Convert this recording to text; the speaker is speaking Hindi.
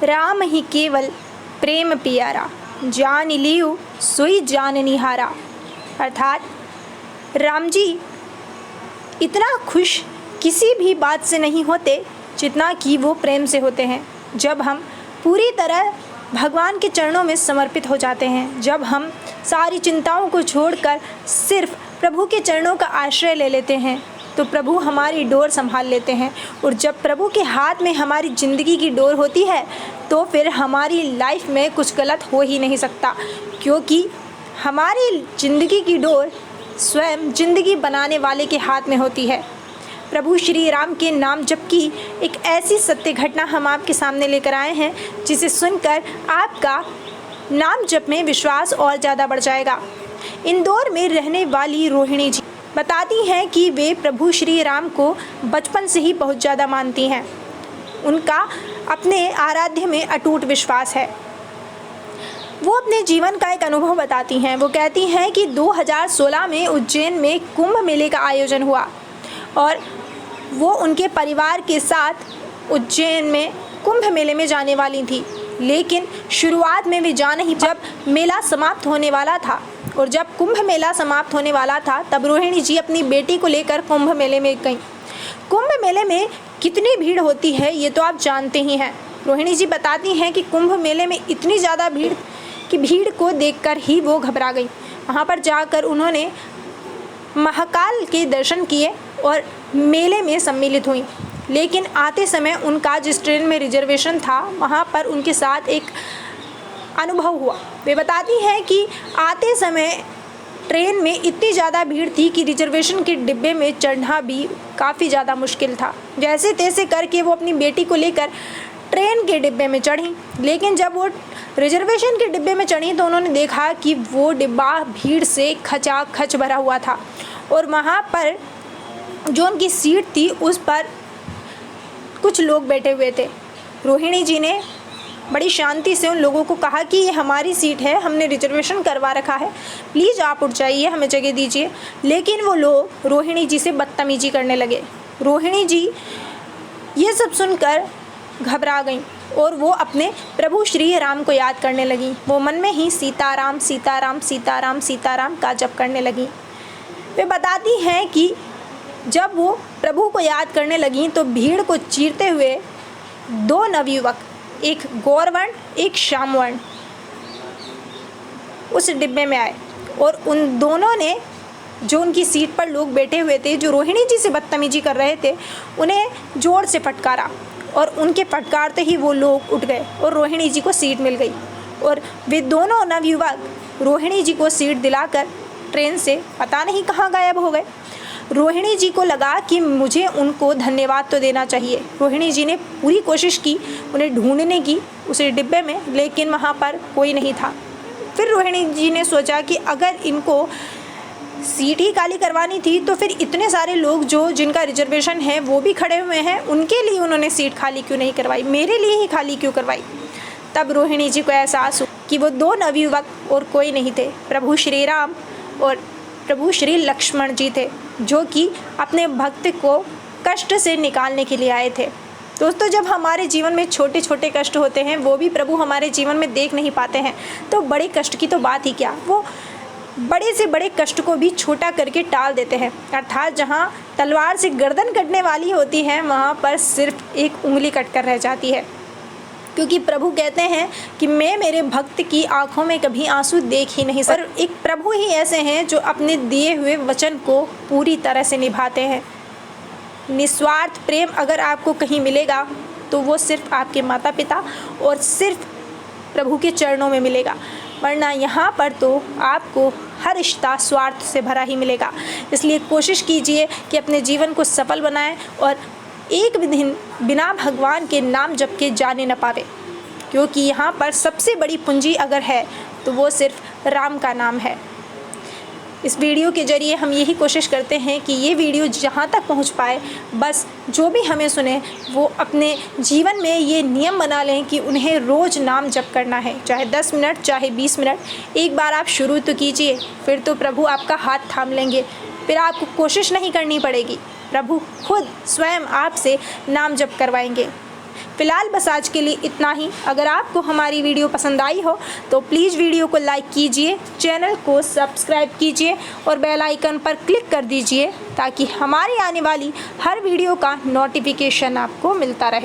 राम ही केवल प्रेम पियारा, जान लियो सोई जान निहारा। अर्थात राम जी इतना खुश किसी भी बात से नहीं होते जितना कि वो प्रेम से होते हैं। जब हम पूरी तरह भगवान के चरणों में समर्पित हो जाते हैं, जब हम सारी चिंताओं को छोड़कर सिर्फ प्रभु के चरणों का आश्रय ले लेते हैं, तो प्रभु हमारी डोर संभाल लेते हैं। और जब प्रभु के हाथ में हमारी ज़िंदगी की डोर होती है तो फिर हमारी लाइफ में कुछ गलत हो ही नहीं सकता, क्योंकि हमारी ज़िंदगी की डोर स्वयं ज़िंदगी बनाने वाले के हाथ में होती है। प्रभु श्री राम के नाम जप की एक ऐसी सत्य घटना हम आपके सामने लेकर आए हैं, जिसे सुनकर आपका नाम जप में विश्वास और ज़्यादा बढ़ जाएगा। इंदौर में रहने वाली रोहिणी जी बताती हैं कि वे प्रभु श्री राम को बचपन से ही बहुत ज़्यादा मानती हैं। उनका अपने आराध्य में अटूट विश्वास है। वो अपने जीवन का एक अनुभव बताती हैं। वो कहती हैं कि 2016 में उज्जैन में कुंभ मेले का आयोजन हुआ और वो उनके परिवार के साथ उज्जैन में कुंभ मेले में जाने वाली थी, लेकिन शुरुआत में वे जा नहीं। जब मेला समाप्त होने वाला था और जब कुंभ मेला समाप्त होने वाला था तब रोहिणी जी अपनी बेटी को लेकर कुंभ मेले में गईं। कुंभ मेले में कितनी भीड़ होती है ये तो आप जानते ही हैं। रोहिणी जी बताती हैं कि कुंभ मेले में इतनी ज़्यादा भीड़ कि भीड़ को देखकर ही वो घबरा गई। वहाँ पर जाकर उन्होंने महाकाल के दर्शन किए और मेले में सम्मिलित हुई, लेकिन आते समय उनका जिस ट्रेन में रिजर्वेशन था वहाँ पर उनके साथ एक अनुभव हुआ। वे बताती हैं कि आते समय ट्रेन में इतनी ज़्यादा भीड़ थी कि रिजर्वेशन के डिब्बे में चढ़ना भी काफ़ी ज़्यादा मुश्किल था। जैसे तैसे करके वो अपनी बेटी को लेकर ट्रेन के डिब्बे में चढ़ी, लेकिन जब वो रिजर्वेशन के डिब्बे में चढ़ी तो उन्होंने देखा कि वो डिब्बा भीड़ से खचाखच भरा हुआ था और वहाँ पर जो उनकी सीट थी उस पर कुछ लोग बैठे हुए थे। रोहिणी जी ने बड़ी शांति से उन लोगों को कहा कि ये हमारी सीट है, हमने रिजर्वेशन करवा रखा है, प्लीज़ आप उठ जाइए, हमें जगह दीजिए। लेकिन वो लोग रोहिणी जी से बदतमीजी करने लगे। रोहिणी जी ये सब सुनकर घबरा गईं और वो अपने प्रभु श्री राम को याद करने लगी। वो मन में ही सीताराम सीताराम सीताराम सीताराम का जप करने लगी। वे बताती हैं कि जब वो प्रभु को याद करने लगी तो भीड़ को चीरते हुए दो नवयुवक, एक गौरवर्ण एक श्यामवर्ण, उस डिब्बे में आए और उन दोनों ने जो उनकी सीट पर लोग बैठे हुए थे, जो रोहिणी जी से बदतमीजी कर रहे थे, उन्हें जोर से फटकारा और उनके फटकारते ही वो लोग उठ गए और रोहिणी जी को सीट मिल गई और वे दोनों नवयुवक रोहिणी जी को सीट दिलाकर ट्रेन से पता नहीं कहाँ गायब हो गए। रोहिणी जी को लगा कि मुझे उनको धन्यवाद तो देना चाहिए। रोहिणी जी ने पूरी कोशिश की उन्हें ढूंढने की उस डिब्बे में, लेकिन वहाँ पर कोई नहीं था। फिर रोहिणी जी ने सोचा कि अगर इनको सीट ही खाली करवानी थी तो फिर इतने सारे लोग जो जिनका रिजर्वेशन है वो भी खड़े हुए हैं, उनके लिए उन्होंने सीट खाली क्यों नहीं करवाई, मेरे लिए ही खाली क्यों करवाई। तब रोहिणी जी को एहसास हुआ कि वो दो नवयुवक और कोई नहीं थे, प्रभु श्री राम और प्रभु श्री लक्ष्मण जी थे, जो कि अपने भक्त को कष्ट से निकालने के लिए आए थे। दोस्तों, जब हमारे जीवन में छोटे छोटे कष्ट होते हैं, वो भी प्रभु हमारे जीवन में देख नहीं पाते हैं, तो बड़े कष्ट की तो बात ही क्या, वो बड़े से बड़े कष्ट को भी छोटा करके टाल देते हैं। अर्थात जहाँ तलवार से गर्दन कटने वाली होती है वहाँ पर सिर्फ एक उंगली कटकर रह जाती है, क्योंकि प्रभु कहते हैं कि मैं मेरे भक्त की आंखों में कभी आंसू देख ही नहीं सकता। और एक प्रभु ही ऐसे हैं जो अपने दिए हुए वचन को पूरी तरह से निभाते हैं। निस्वार्थ प्रेम अगर आपको कहीं मिलेगा तो वो सिर्फ आपके माता पिता और सिर्फ प्रभु के चरणों में मिलेगा, वरना यहाँ पर तो आपको हर रिश्ता स्वार्थ से भरा ही मिलेगा। इसलिए कोशिश कीजिए कि अपने जीवन को सफल बनाएं और एक भी दिन बिना भगवान के नाम जप के जाने न पावे, क्योंकि यहाँ पर सबसे बड़ी पूंजी अगर है तो वो सिर्फ राम का नाम है। इस वीडियो के ज़रिए हम यही कोशिश करते हैं कि ये वीडियो जहाँ तक पहुँच पाए, बस जो भी हमें सुने वो अपने जीवन में ये नियम बना लें कि उन्हें रोज़ नाम जप करना है, चाहे 10 मिनट चाहे 20 मिनट। एक बार आप शुरू तो कीजिए, फिर तो प्रभु आपका हाथ थाम लेंगे, फिर आपको कोशिश नहीं करनी पड़ेगी, प्रभु खुद स्वयं आपसे नाम जप करवाएंगे। फ़िलहाल बस आज के लिए इतना ही। अगर आपको हमारी वीडियो पसंद आई हो तो प्लीज़ वीडियो को लाइक कीजिए, चैनल को सब्सक्राइब कीजिए और बेल आइकन पर क्लिक कर दीजिए ताकि हमारी आने वाली हर वीडियो का नोटिफिकेशन आपको मिलता रहे।